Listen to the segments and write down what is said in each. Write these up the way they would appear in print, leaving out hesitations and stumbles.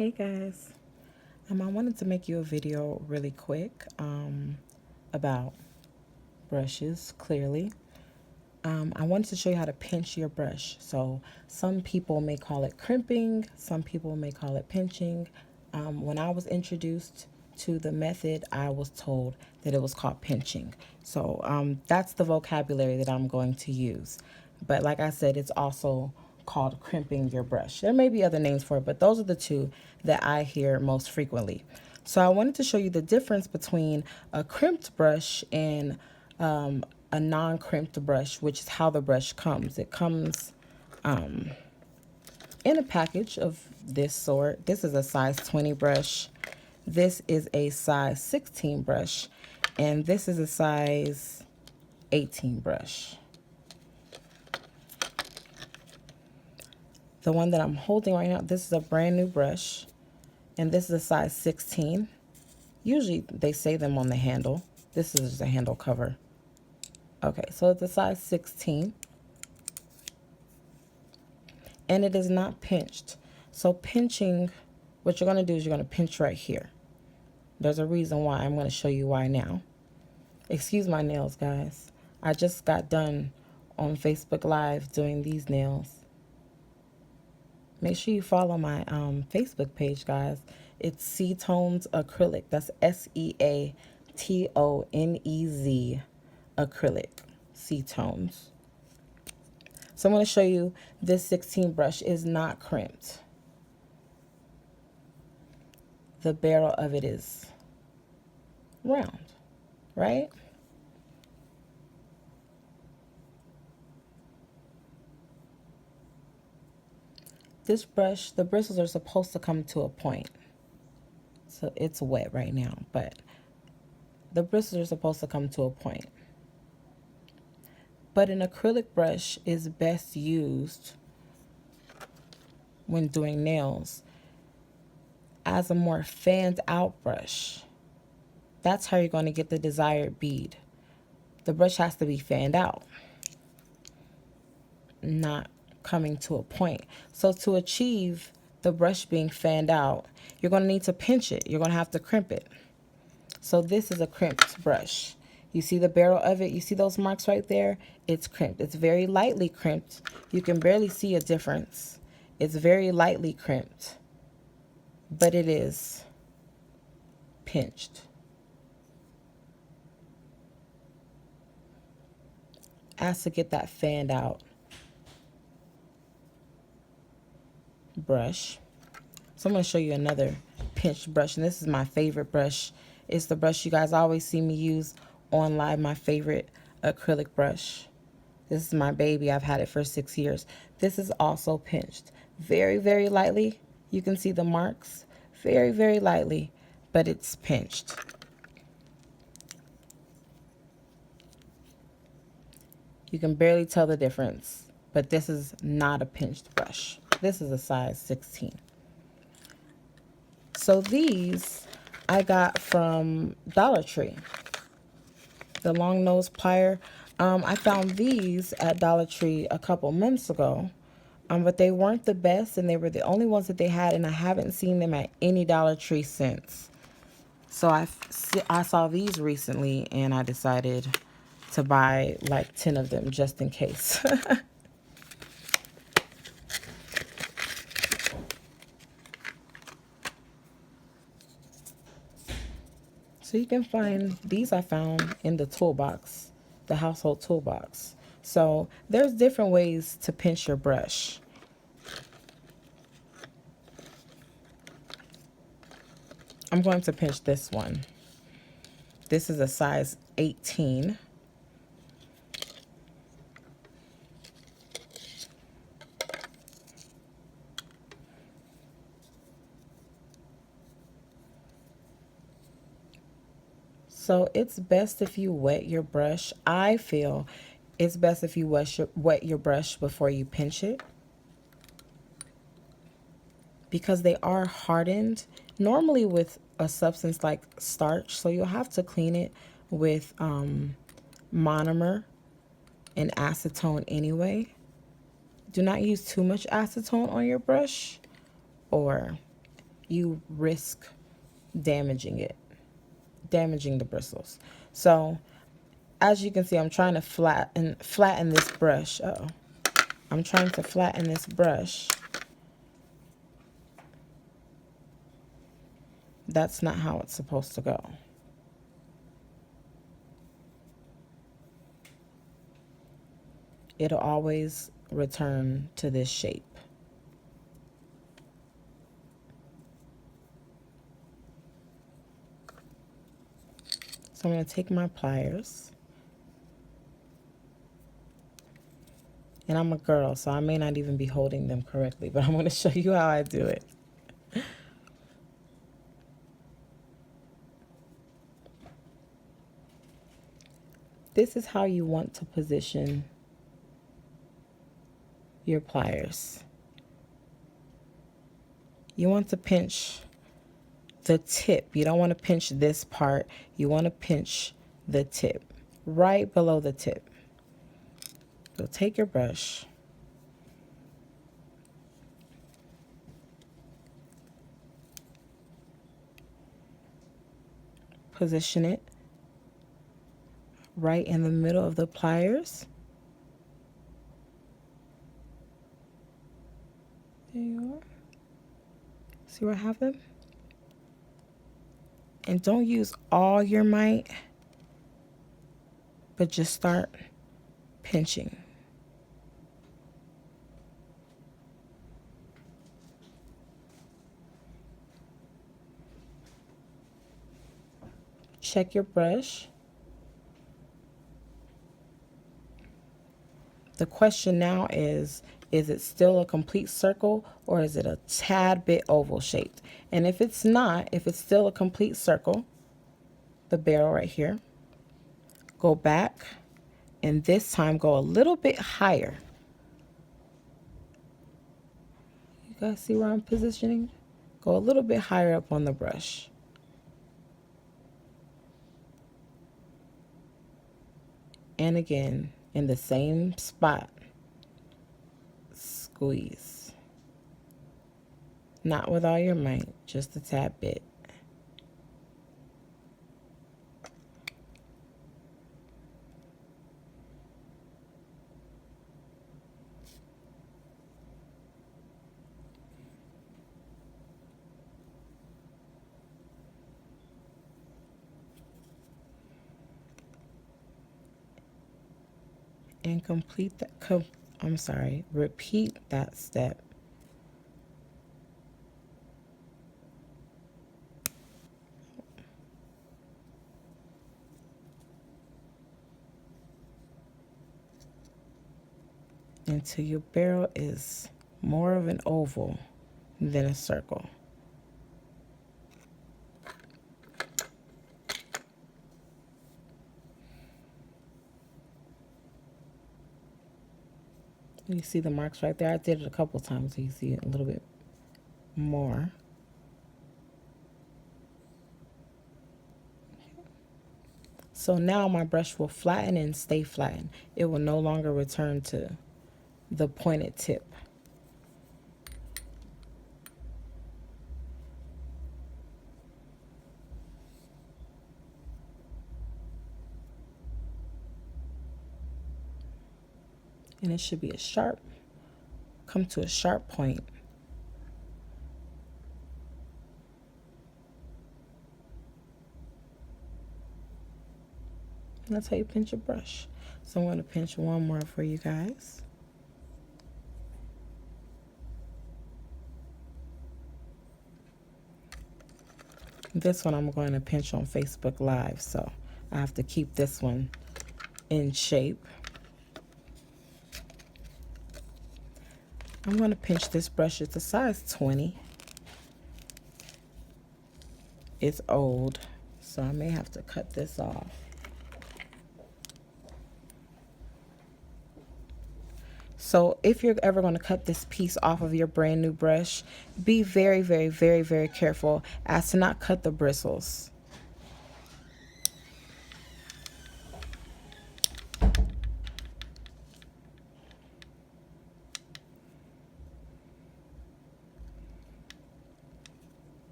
Hey guys, I wanted to make you a video really quick about brushes, clearly. I wanted to show you how to pinch your brush. So some people may call it crimping, some people may call it pinching. When I was introduced to the method, I was told that it was called pinching. So that's the vocabulary that I'm going to use. But like I said, it's also called crimping your brush. There may be other names for it, but those are the two that I hear most frequently. So I wanted to show you the difference between a crimped brush and a non-crimped brush, which is how the brush comes. It comes in a package of this sort. This is a size 20 brush. This is a size 16 brush. And this is a size 18 brush. The one that I'm holding right now, this is a brand new brush. And this is a size 16. Usually they say them on the handle. This is just a handle cover. Okay, so it's a size 16. And it is not pinched. So pinching, what you're going to do is you're going to pinch right here. There's a reason why. I'm going to show you why now. Excuse my nails, guys. I just got done on Facebook Live doing these nails. Make sure you follow my Facebook page, guys. It's Seatones Acrylic. That's Seatonez Acrylic. Seatones. So I'm going to show you this 16 brush is not crimped. The barrel of it is round, right? This brush, the bristles are supposed to come to a point. So it's wet right now, but the bristles are supposed to come to a point. But an acrylic brush is best used when doing nails as a more fanned out brush. That's how you're going to get the desired bead. The brush has to be fanned out, not coming to a point. So to achieve the brush being fanned out, you're going to need to pinch it. You're going to have to crimp it. So this is a crimped brush. You see the barrel of it? You see those marks right there? It's crimped. It's very lightly crimped. You can barely see a difference. It's very lightly crimped, but it is pinched. As to get that fanned out brush. So I'm going to show you another pinched brush, and this is my favorite brush. It's the brush you guys always see me use on live, my favorite acrylic brush. This is my baby. I've had it for 6 years. This is also pinched. Very, very lightly. You can see the marks. Very, very lightly, but it's pinched. You can barely tell the difference, but this is not a pinched brush. This is a size 16. So these I got from Dollar Tree. The long nose plier. I found these at Dollar Tree a couple months ago, but they weren't the best, and they were the only ones that they had, and I haven't seen them at any Dollar Tree since. So I saw these recently, and I decided to buy like 10 of them just in case. So you can find these, I found in the toolbox, the household toolbox. So there's different ways to pinch your brush. I'm going to pinch this one. This is a size 18. So it's best if you wet your brush. I feel it's best if you wet your brush before you pinch it, because they are hardened, normally with a substance like starch. So you'll have to clean it with monomer and acetone anyway. Do not use too much acetone on your brush, or you risk damaging the bristles. So as you can see, I'm trying to flatten this brush. I'm trying to flatten this brush. That's not how it's supposed to go. It'll always return to this shape. So I'm going to take my pliers. And I'm a girl, so I may not even be holding them correctly, but I'm going to show you how I do it. This is how you want to position your pliers. You want to pinch the tip. You don't want to pinch this part. You want to pinch the tip, right below the tip. So take your brush, position it right in the middle of the pliers. There you are. See where I have them? And don't use all your might, but just start pinching. Check your brush. The question now is it still a complete circle or is it a tad bit oval shaped? And if it's not, if it's still a complete circle, the barrel right here, go back and this time go a little bit higher. You guys see where I'm positioning? Go a little bit higher up on the brush. And again, in the same spot, squeeze. Not with all your might, just a tad bit. And complete that, repeat that step. Until your barrel is more of an oval than a circle. You see the marks right there? I did it a couple times so you see it a little bit more. So now my brush will flatten and stay flattened. It will no longer return to the pointed tip. And it should be come to a sharp point. And that's how you pinch your brush. So I'm going to pinch one more for you guys. This one I'm going to pinch on Facebook Live, so I have to keep this one in shape. I'm going to pinch this brush. It's a size 20. It's old, so I may have to cut this off. So if you're ever going to cut this piece off of your brand new brush, be very, very, very, very careful as to not cut the bristles.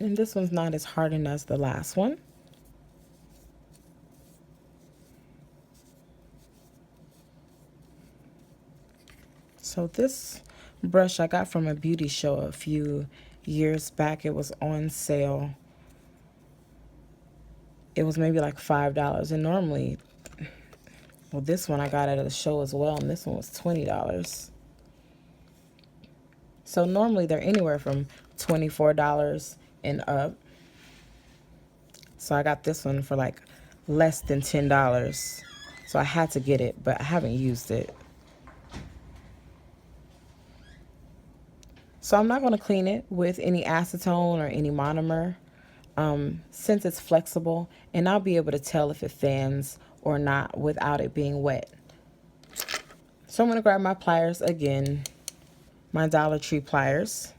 And this one's not as hardened as the last one. So this brush I got from a beauty show a few years back. It was on sale. It was maybe like $5. And normally, well, this one I got at a show as well, and this one was $20. So normally they're anywhere from $24 and up. So I got this one for like less than $10. So I had to get it, but I haven't used it. So I'm not going to clean it with any acetone or any monomer since it's flexible, and I'll be able to tell if it fans or not without it being wet. So I'm going to grab my pliers again, my Dollar Tree pliers.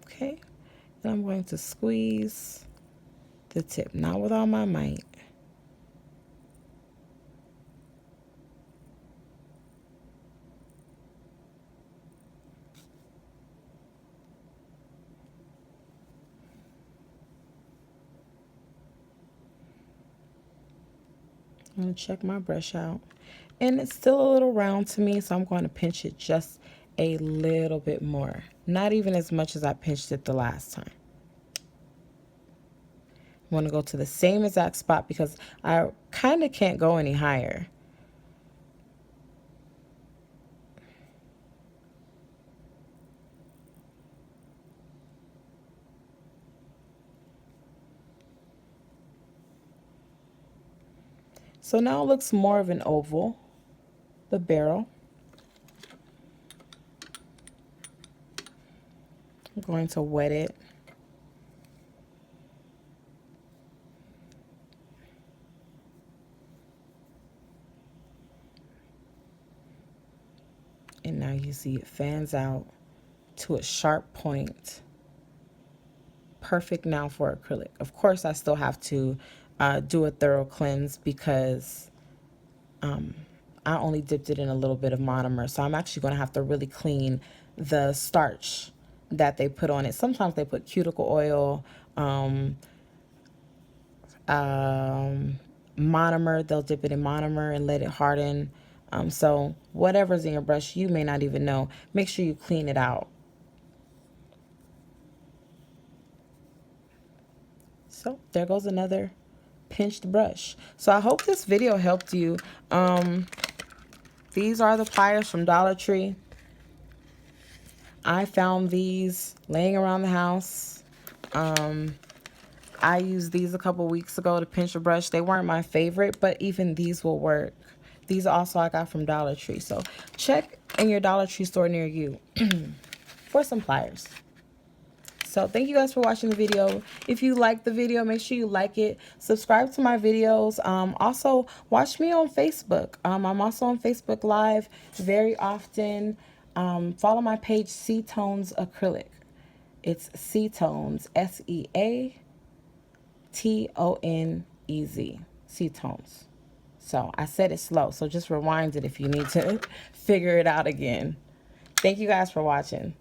Okay, and I'm going to squeeze the tip, not with all my might. I'm going to check my brush out. And it's still a little round to me, so I'm going to pinch it just a little bit more. Not even as much as I pinched it the last time. I want to go to the same exact spot because I kind of can't go any higher. So now it looks more of an oval, the barrel. I'm going to wet it. And now you see it fans out to a sharp point. Perfect now for acrylic. Of course, I still have to do a thorough cleanse because I only dipped it in a little bit of monomer. So I'm actually going to have to really clean the starch that they put on it. Sometimes they put cuticle oil, monomer. They'll dip it in monomer and let it harden. So whatever's in your brush, you may not even know. Make sure you clean it out. So there goes another pinched brush. So I hope this video helped you. These are the pliers from Dollar Tree. I found these laying around the house. I used these a couple weeks ago to pinch a brush. They weren't my favorite, but even these will work. These also I got from Dollar Tree. So check in your Dollar Tree store near you for some pliers. So thank you guys for watching the video. If you liked the video, make sure you like it. Subscribe to my videos. Also, watch me on Facebook. I'm also on Facebook Live very often. Follow my page, Seatones Acrylic. It's Seatones, Seatonez, Seatones. So I said it slow, so just rewind it if you need to figure it out again. Thank you guys for watching.